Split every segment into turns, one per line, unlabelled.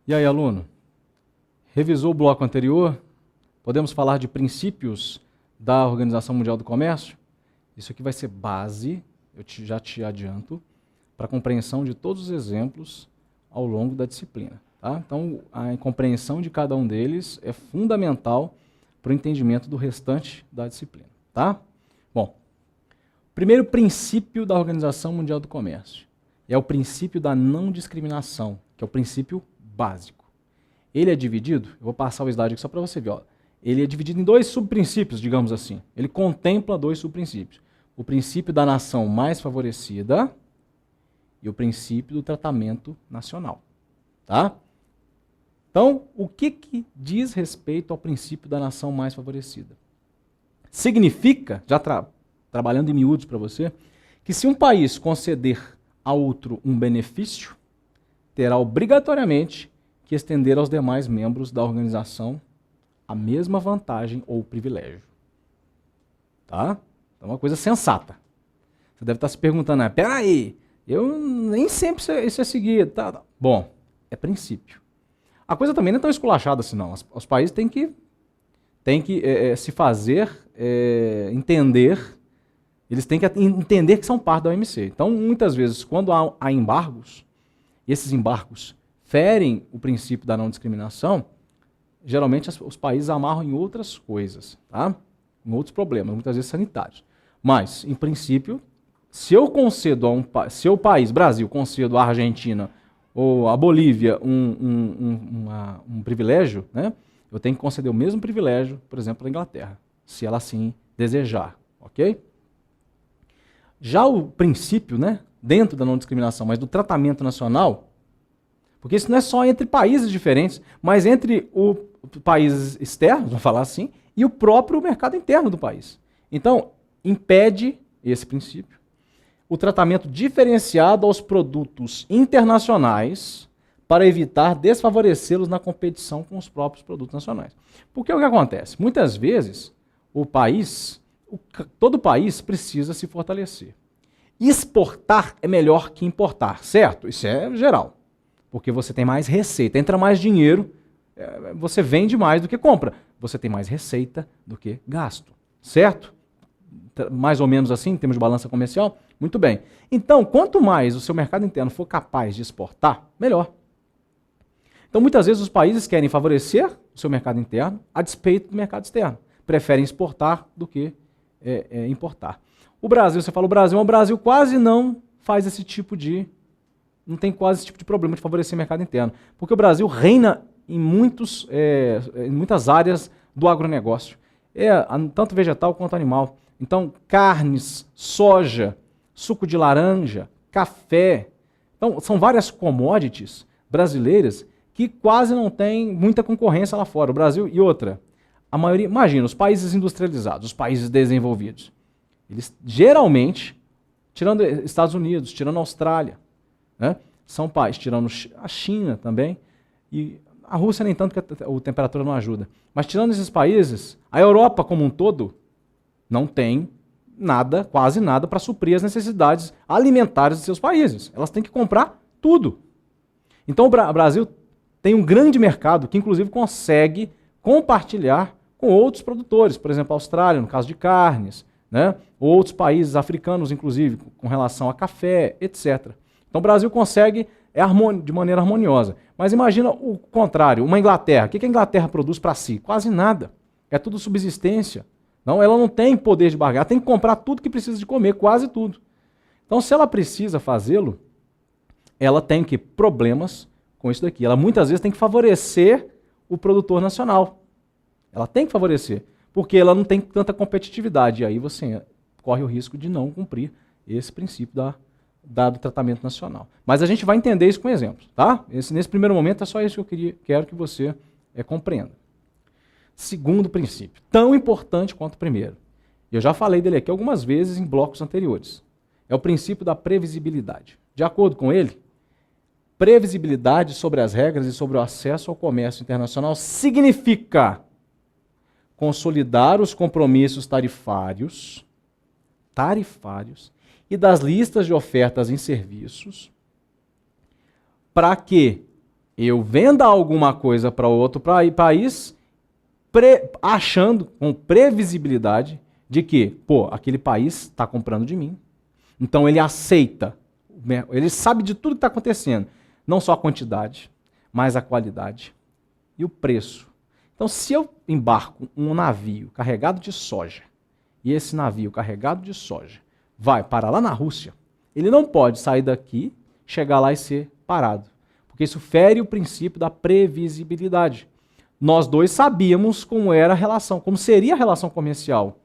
E aí, aluno? Revisou o bloco anterior? Podemos falar de princípios da Organização Mundial do Comércio? Isso aqui vai ser base, já te adianto, para a compreensão de todos os exemplos ao longo da disciplina. Tá? Então, a compreensão de cada um deles é fundamental para o entendimento do restante da disciplina. Tá? Bom, primeiro princípio da Organização Mundial do Comércio é o princípio da não discriminação, que é o princípio básico. Ele é dividido, eu vou passar o slide aqui só para você ver, ó. Ele é dividido em dois subprincípios, digamos assim. Ele contempla dois subprincípios. O princípio da nação mais favorecida e o princípio do tratamento nacional. Tá? Então, o que diz respeito ao princípio da nação mais favorecida? Significa, já trabalhando em miúdos para você, que se um país conceder a outro um benefício, terá obrigatoriamente que estender aos demais membros da organização a mesma vantagem ou privilégio. Tá? Então é uma coisa sensata. Você deve estar se perguntando, peraí, eu nem sempre isso é seguido. Tá. Bom, é princípio. A coisa também não é tão esculachada assim, não. Os países têm que se fazer entender, eles têm que entender que são parte da OMC. Então, muitas vezes, quando há embargos, e esses embargos ferem o princípio da não discriminação, geralmente os países amarram em outras coisas, tá? Em outros problemas, muitas vezes sanitários. Mas, em princípio, se eu concedo se o país, Brasil, concedo à Argentina ou à Bolívia um privilégio, né? Eu tenho que conceder o mesmo privilégio, por exemplo, à Inglaterra, se ela assim desejar, ok? Já o princípio, né, dentro da não discriminação, mas do tratamento nacional, porque isso não é só entre países diferentes, mas entre países externos, vamos falar assim, e o próprio mercado interno do país. Então, impede esse princípio o tratamento diferenciado aos produtos internacionais para evitar desfavorecê-los na competição com os próprios produtos nacionais. Porque o que acontece? Muitas vezes, todo país precisa se fortalecer. Exportar é melhor que importar, certo? Isso é geral. Porque você tem mais receita, entra mais dinheiro, você vende mais do que compra. Você tem mais receita do que gasto, certo? Mais ou menos assim, em termos de balança comercial? Muito bem. Então, quanto mais o seu mercado interno for capaz de exportar, melhor. Então, muitas vezes os países querem favorecer o seu mercado interno a despeito do mercado externo. Preferem exportar do que importar. O Brasil, você fala o Brasil quase não faz esse tipo de... não tem quase esse tipo de problema de favorecer o mercado interno. Porque o Brasil reina em muitas áreas do agronegócio. Tanto vegetal quanto animal. Então, carnes, soja, suco de laranja, café. Então, são várias commodities brasileiras que quase não tem muita concorrência lá fora. O Brasil e outra. A maioria, imagina, os países industrializados, os países desenvolvidos. Eles geralmente, tirando Estados Unidos, tirando a Austrália, né? São países, tirando a China também, e a Rússia nem tanto, que a temperatura não ajuda. Mas tirando esses países, a Europa como um todo não tem nada, quase nada, para suprir as necessidades alimentares de seus países. Elas têm que comprar tudo. Então o Brasil tem um grande mercado que inclusive consegue compartilhar com outros produtores, por exemplo, a Austrália, no caso de carnes, né? Ou outros países africanos, inclusive, com relação a café, etc. Então o Brasil consegue de maneira harmoniosa. Mas imagina o contrário, uma Inglaterra. O que a Inglaterra produz para si? Quase nada. É tudo subsistência. Não, ela não tem poder de barganha, ela tem que comprar tudo que precisa de comer, quase tudo. Então, se ela precisa fazê-lo, ela tem problemas com isso daqui. Ela muitas vezes tem que favorecer o produtor nacional. Ela tem que favorecer, porque ela não tem tanta competitividade. E aí você corre o risco de não cumprir esse princípio do tratamento nacional. Mas a gente vai entender isso com exemplos, tá? Nesse primeiro momento é só isso que eu quero que você compreenda. Segundo princípio, tão importante quanto o primeiro. Eu já falei dele aqui algumas vezes em blocos anteriores. É o princípio da previsibilidade. De acordo com ele, previsibilidade sobre as regras e sobre o acesso ao comércio internacional significa consolidar os compromissos tarifários e das listas de ofertas em serviços para que eu venda alguma coisa para outro país, achando com previsibilidade de que, pô, aquele país está comprando de mim. Então ele aceita, ele sabe de tudo que está acontecendo. Não só a quantidade, mas a qualidade e o preço. Então, se eu embarco um navio carregado de soja, e esse navio carregado de soja vai parar lá na Rússia, ele não pode sair daqui, chegar lá e ser parado. Porque isso fere o princípio da previsibilidade. Nós dois sabíamos como era a relação, como seria a relação comercial.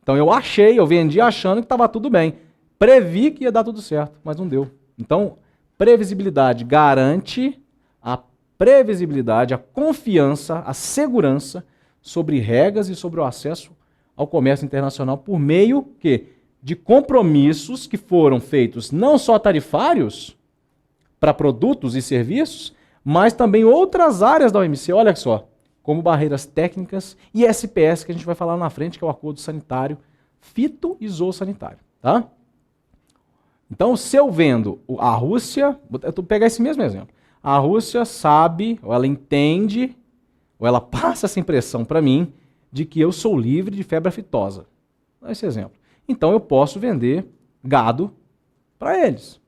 Então eu vendi achando que estava tudo bem. Previ que ia dar tudo certo, mas não deu. Então, previsibilidade garante a previsibilidade, a confiança, a segurança sobre regras e sobre o acesso ao comércio internacional por meio de compromissos que foram feitos não só tarifários para produtos e serviços, mas também outras áreas da OMC, olha só, como barreiras técnicas e SPS, que a gente vai falar na frente, que é o acordo sanitário, fito e zoossanitário, tá? Então, se eu vendo a Rússia, eu vou pegar esse mesmo exemplo, a Rússia sabe, ou ela entende, ou ela passa essa impressão para mim, de que eu sou livre de febre aftosa. Dá esse exemplo. Então eu posso vender gado para eles.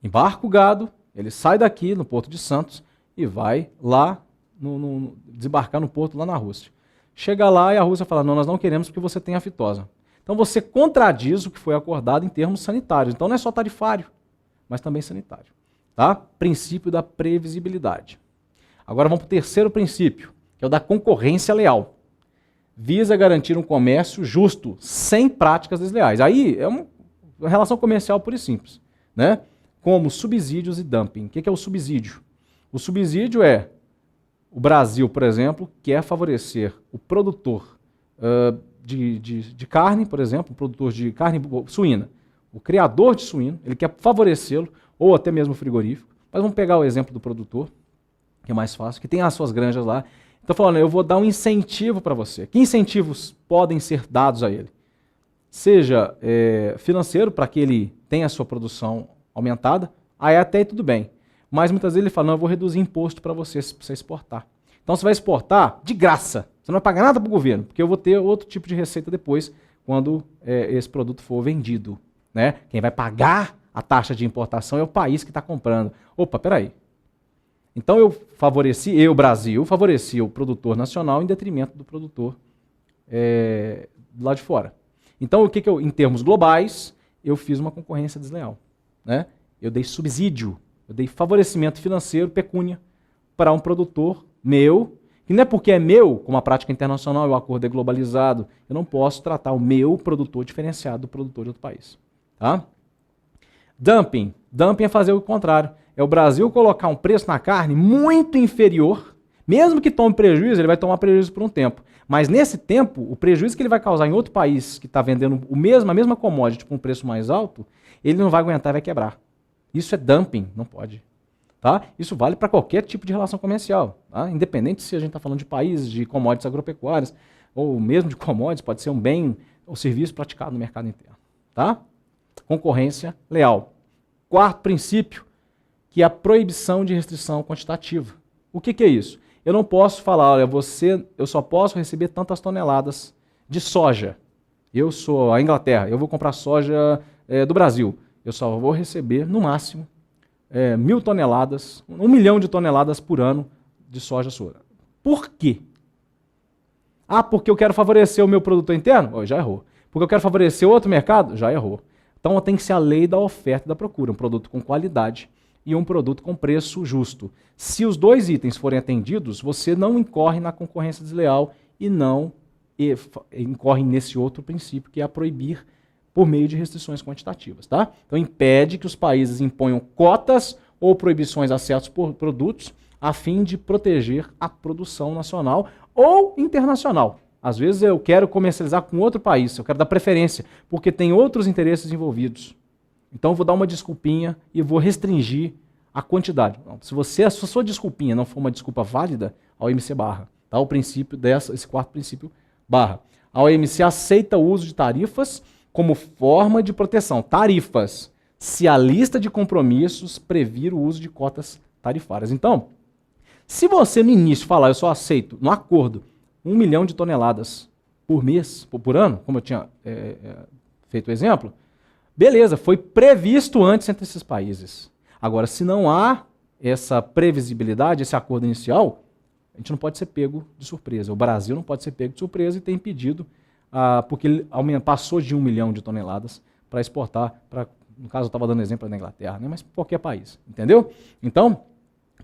Embarco o gado, ele sai daqui no Porto de Santos e vai lá desembarcar no porto lá na Rússia. Chega lá e a Rússia fala, não, nós não queremos porque você tem aftosa. Então você contradiz o que foi acordado em termos sanitários. Então não é só tarifário, mas também sanitário. Tá? Princípio da previsibilidade. Agora vamos para o terceiro princípio, que é o da concorrência leal. Visa garantir um comércio justo, sem práticas desleais. Aí é uma relação comercial pura e simples, né? Como subsídios e dumping. O que é o subsídio? O subsídio é, o Brasil, por exemplo, quer favorecer o produtor de carne, por exemplo, o produtor de carne suína, o criador de suíno, ele quer favorecê-lo, ou até mesmo o frigorífico. Mas vamos pegar o exemplo do produtor, que é mais fácil, que tem as suas granjas lá. Então, falando, eu vou dar um incentivo para você. Que incentivos podem ser dados a ele? Seja financeiro, para que ele tenha a sua produção aumentada, aí até tudo bem. Mas muitas vezes ele fala, não, eu vou reduzir imposto para você exportar. Então você vai exportar de graça. Você não vai pagar nada para o governo, porque eu vou ter outro tipo de receita depois, quando esse produto for vendido. Né? Quem vai pagar a taxa de importação é o país que está comprando. Opa, peraí. Então Brasil, favoreci o produtor nacional em detrimento do produtor lá de fora. Então, em termos globais, eu fiz uma concorrência desleal. Né? Eu dei subsídio, eu dei favorecimento financeiro, pecúnia, para um produtor meu, que não é porque é meu, como a prática internacional e o acordo é globalizado, eu não posso tratar o meu produtor diferenciado do produtor de outro país. Tá? Dumping. Dumping é fazer o contrário. É o Brasil colocar um preço na carne muito inferior, mesmo que tome prejuízo, ele vai tomar prejuízo por um tempo. Mas nesse tempo, o prejuízo que ele vai causar em outro país que está vendendo a mesma commodity com um preço mais alto, ele não vai aguentar e vai quebrar. Isso é dumping, não pode. Tá? Isso vale para qualquer tipo de relação comercial. Tá? Independente se a gente está falando de países, de commodities agropecuárias, ou mesmo de commodities, pode ser um bem ou serviço praticado no mercado interno. Tá? Concorrência leal. Quarto princípio, que é a proibição de restrição quantitativa. O que é isso? Eu não posso falar, olha, eu só posso receber tantas toneladas de soja. Eu sou a Inglaterra, eu vou comprar soja do Brasil. Eu só vou receber, no máximo, 1.000 toneladas, 1 milhão de toneladas por ano de soja sua. Por quê? Ah, porque eu quero favorecer o meu produtor interno? Oh, já errou. Porque eu quero favorecer outro mercado? Já errou. Então tem que ser a lei da oferta e da procura, um produto com qualidade e um produto com preço justo. Se os dois itens forem atendidos, você não incorre na concorrência desleal e não incorre nesse outro princípio, que é a proibir por meio de restrições quantitativas. Tá? Então impede que os países imponham cotas ou proibições a certos produtos a fim de proteger a produção nacional ou internacional. Às vezes eu quero comercializar com outro país, eu quero dar preferência, porque tem outros interesses envolvidos. Então eu vou dar uma desculpinha e vou restringir a quantidade. Se a sua desculpinha não for uma desculpa válida, a OMC barra. Tá? O princípio esse quarto princípio barra. A OMC aceita o uso de tarifas como forma de proteção. Tarifas, se a lista de compromissos previr o uso de cotas tarifárias. Então, se você no início falar, eu só aceito, no acordo, 1 milhão de toneladas por mês, por ano, como eu tinha feito o exemplo, beleza, foi previsto antes entre esses países. Agora, se não há essa previsibilidade, esse acordo inicial, a gente não pode ser pego de surpresa. O Brasil não pode ser pego de surpresa e tem impedido, porque ele passou de 1 milhão de toneladas para exportar, no caso eu estava dando exemplo da Inglaterra, né, mas qualquer país, entendeu? Então,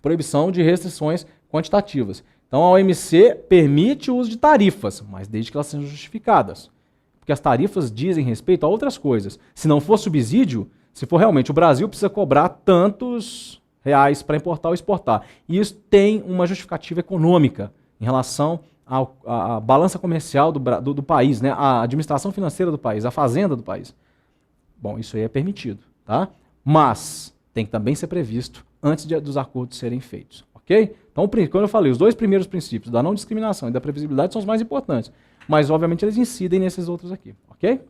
proibição de restrições quantitativas. Então a OMC permite o uso de tarifas, mas desde que elas sejam justificadas. Porque as tarifas dizem respeito a outras coisas. Se não for subsídio, se for realmente o Brasil precisa cobrar tantos reais para importar ou exportar. E isso tem uma justificativa econômica em relação à balança comercial do país, né? A administração financeira do país, a fazenda do país. Bom, isso aí é permitido, tá? Mas tem que também ser previsto antes dos acordos serem feitos, ok? Então, quando eu falei, os dois primeiros princípios, da não discriminação e da previsibilidade, são os mais importantes. Mas, obviamente, eles incidem nesses outros aqui, ok?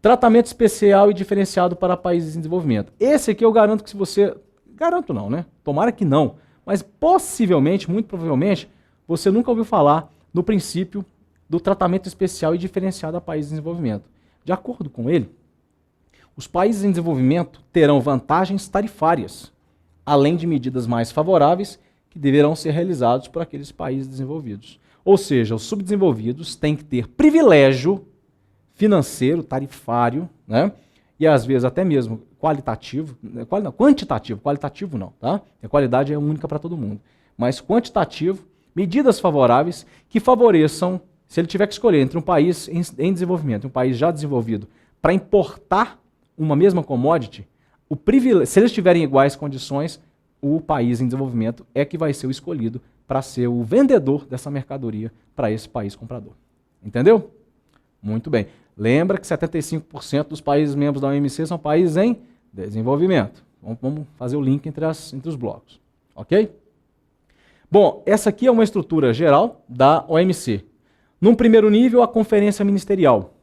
Tratamento especial e diferenciado para países em desenvolvimento. Esse aqui eu garanto que se você... Garanto não, né? Tomara que não. Mas possivelmente, muito provavelmente, você nunca ouviu falar no princípio do tratamento especial e diferenciado a países em desenvolvimento. De acordo com ele, os países em desenvolvimento terão vantagens tarifárias, além de medidas mais favoráveis que deverão ser realizadas por aqueles países desenvolvidos. Ou seja, os subdesenvolvidos têm que ter privilégio financeiro, tarifário, né? E às vezes até mesmo qualitativo, quantitativo, qualitativo não, tá? A qualidade é única para todo mundo. Mas quantitativo, medidas favoráveis que favoreçam, se ele tiver que escolher entre um país em desenvolvimento e um país já desenvolvido, para importar uma mesma commodity, se eles tiverem iguais condições, o país em desenvolvimento é que vai ser o escolhido para ser o vendedor dessa mercadoria para esse país comprador. Entendeu? Muito bem. Lembra que 75% dos países membros da OMC são países em desenvolvimento. Vamos fazer o link entre os blocos. Ok? Bom, essa aqui é uma estrutura geral da OMC. Num primeiro nível, a Conferência Ministerial.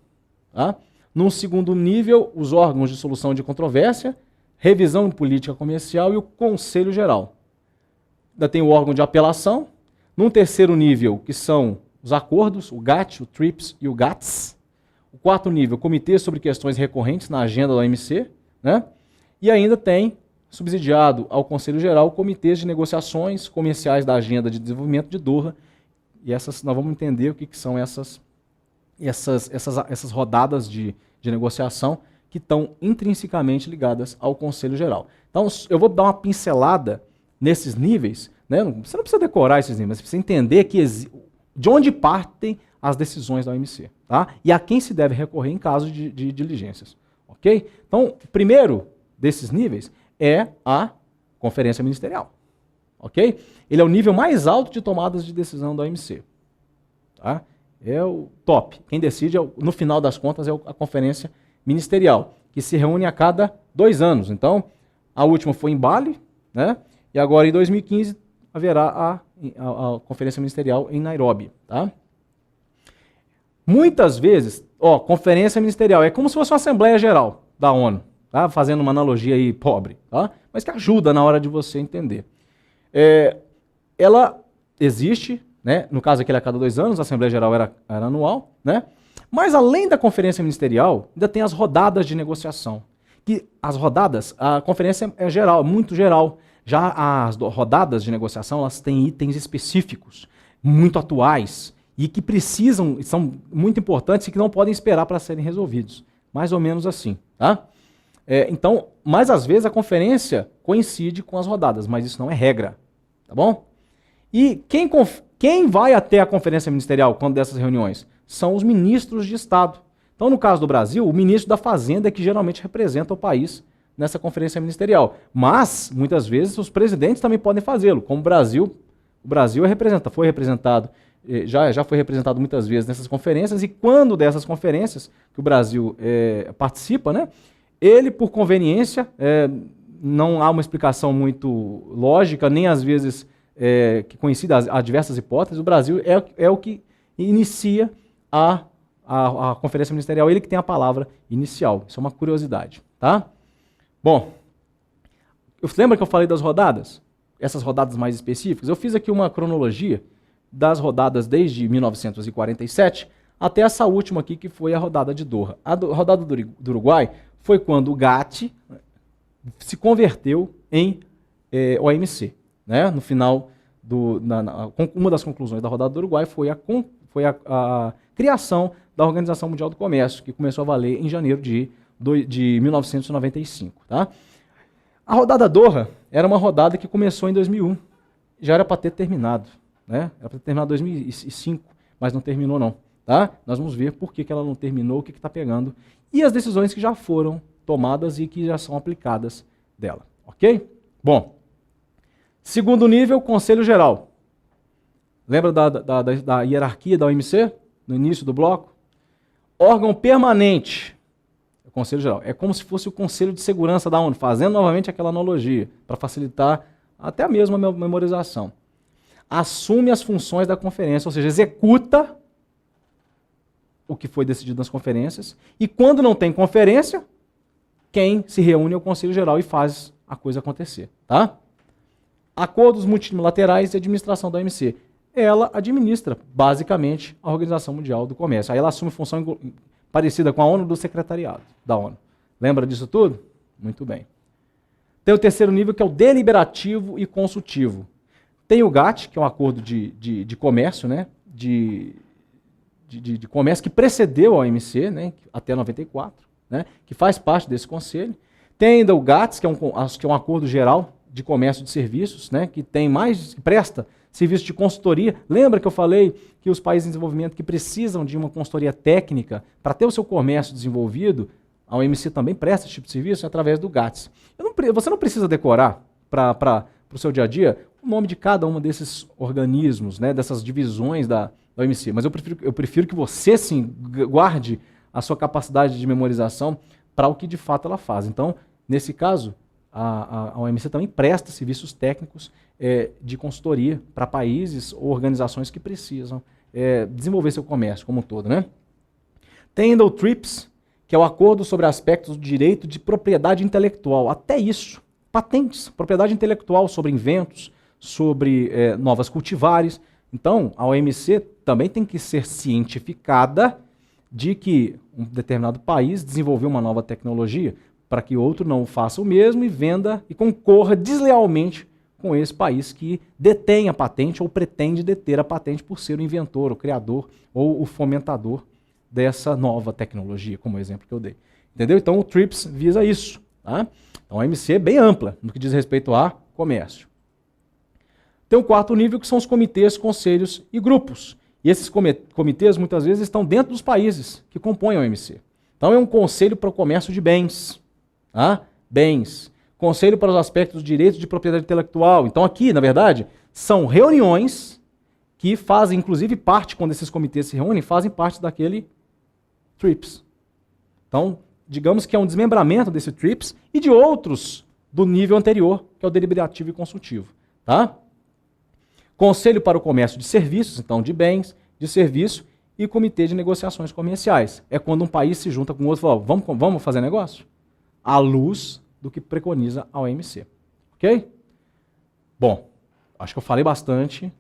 Tá? Num segundo nível, os órgãos de solução de controvérsia, revisão de política comercial e o Conselho Geral. Ainda tem o órgão de apelação. Num terceiro nível, que são os acordos, o GATT, o TRIPS e o GATS. O quarto nível, Comitê sobre Questões Recorrentes na Agenda da OMC. Né? E ainda tem, subsidiado ao Conselho Geral, comitês de negociações comerciais da Agenda de Desenvolvimento de Doha. E nós vamos entender o que são essas rodadas de negociação que estão intrinsecamente ligadas ao Conselho Geral. Então, eu vou dar uma pincelada nesses níveis, né? Você não precisa decorar esses níveis, você precisa entender de onde partem as decisões da OMC, tá? E a quem se deve recorrer em caso de diligências, ok? Então, o primeiro desses níveis é a Conferência Ministerial, ok? Ele é o nível mais alto de tomadas de decisão da OMC, tá? É o top. Quem decide, no final das contas, é a Conferência Ministerial, que se reúne a cada 2 anos. Então, a última foi em Bali, né? E agora, em 2015, haverá a Conferência Ministerial em Nairobi. Tá? Muitas vezes, Conferência Ministerial é como se fosse uma Assembleia Geral da ONU, tá? Fazendo uma analogia aí pobre, tá? Mas que ajuda na hora de você entender. Ela existe, né? No caso aqui, a cada 2 anos, a Assembleia Geral era anual, né? Mas além da Conferência Ministerial, ainda tem as rodadas de negociação. Que as rodadas, a conferência é geral, muito geral. Já as rodadas de negociação, elas têm itens específicos, muito atuais, e que são muito importantes e que não podem esperar para serem resolvidos. Mais ou menos assim, tá? Então, mais às vezes a conferência coincide com as rodadas, mas isso não é regra, tá bom? E quem vai até a Conferência Ministerial quando dessas reuniões? São os ministros de Estado. Então, no caso do Brasil, o ministro da Fazenda é que geralmente representa o país nessa conferência ministerial. Mas, muitas vezes, os presidentes também podem fazê-lo, como o Brasil foi representado, já foi representado muitas vezes nessas conferências, e quando dessas conferências, que o Brasil participa, né, ele, por conveniência, não há uma explicação muito lógica, nem às vezes que coincida a diversas hipóteses, o Brasil é o que inicia a conferência ministerial, ele que tem a palavra inicial. Isso é uma curiosidade, tá? Bom, lembra que eu falei das rodadas? essas rodadas mais específicas, eu fiz aqui uma cronologia das rodadas desde 1947 até essa última aqui, que foi a rodada de Doha. A rodada do Uruguai foi quando o GATT se converteu em OMC. Né? No final, uma das conclusões da rodada do Uruguai foi a criação da Organização Mundial do Comércio, que começou a valer em janeiro de 1995. Tá? A rodada Doha era uma rodada que começou em 2001. Já era para ter terminado. Né? Era para ter terminado em 2005, mas não terminou não. Tá? Nós vamos ver por que ela não terminou, o que está pegando, e as decisões que já foram tomadas e que já são aplicadas dela. Ok? Bom, segundo nível, Conselho Geral. Lembra da hierarquia da OMC, no início do bloco? Órgão permanente, o Conselho Geral. É como se fosse o Conselho de Segurança da ONU, fazendo novamente aquela analogia, para facilitar até mesmo a memorização. Assume as funções da conferência, ou seja, executa o que foi decidido nas conferências, e quando não tem conferência, quem se reúne é o Conselho Geral e faz a coisa acontecer. Tá? Acordos multilaterais e administração da OMC. Ela administra, basicamente, a Organização Mundial do Comércio. Aí ela assume função parecida com a ONU do secretariado da ONU. Lembra disso tudo? Muito bem. Tem o terceiro nível, que é o deliberativo e consultivo. Tem o GATT, que é um acordo de comércio, né? de comércio que precedeu a OMC, né? Até 94, né? Que faz parte desse conselho. Tem ainda o GATS, que é um acordo geral de comércio de serviços, né? Que presta serviço de consultoria. Lembra que eu falei que os países em desenvolvimento que precisam de uma consultoria técnica para ter o seu comércio desenvolvido, a OMC também presta esse tipo de serviço através do GATS. Você não precisa decorar para o seu dia a dia o nome de cada um desses organismos, né? Dessas divisões da OMC, mas eu prefiro que você, sim, guarde a sua capacidade de memorização para o que de fato ela faz. Então, nesse caso, a OMC também presta serviços técnicos de consultoria para países ou organizações que precisam desenvolver seu comércio como um todo. Né? Tem ainda o TRIPS, que é o Acordo sobre Aspectos do Direito de Propriedade Intelectual. Até isso, patentes, propriedade intelectual sobre inventos, sobre novas cultivares. Então, a OMC também tem que ser cientificada de que um determinado país desenvolveu uma nova tecnologia para que outro não faça o mesmo e venda e concorra deslealmente com esse país que detém a patente ou pretende deter a patente por ser o inventor, o criador ou o fomentador dessa nova tecnologia, como o exemplo que eu dei. Entendeu? Então, o TRIPS visa isso. Tá? Então, a OMC é bem ampla no que diz respeito a comércio. Tem o quarto nível, que são os comitês, conselhos e grupos. E esses comitês, muitas vezes, estão dentro dos países que compõem a OMC. Então, é um conselho para o comércio de bens. Tá? Bens. Conselho para os aspectos do direito de propriedade intelectual. Então, aqui, na verdade, são reuniões que fazem, inclusive, parte, quando esses comitês se reúnem, fazem parte daquele TRIPS. Então, digamos que é um desmembramento desse TRIPS e de outros do nível anterior, que é o deliberativo e consultivo. Tá? Conselho para o comércio de serviços, então de bens, de serviço, e comitê de negociações comerciais. É quando um país se junta com outro e fala, vamos fazer negócio? À luz do que preconiza a OMC. Ok? Bom, acho que eu falei bastante.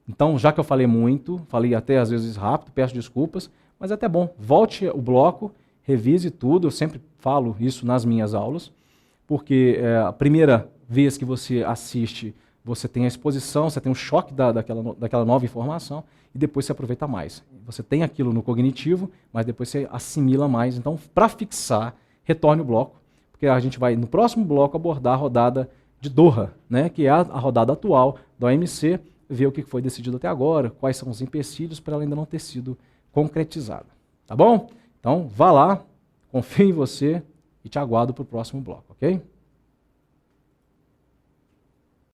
Então, já que eu falei muito, falei até às vezes rápido, peço desculpas, mas é até bom. Volte o bloco, revise tudo, eu sempre falo isso nas minhas aulas, porque a primeira vez que você assiste, você tem a exposição, você tem o choque daquela nova informação e depois você aproveita mais. Você tem aquilo no cognitivo, mas depois você assimila mais. Então, para fixar, retorne o bloco, porque a gente vai, no próximo bloco, abordar a rodada de Doha, né, que é a rodada atual da OMC, ver o que foi decidido até agora, quais são os empecilhos para ela ainda não ter sido concretizada. Tá bom? Então, vá lá, confio em você e te aguardo para o próximo bloco, ok?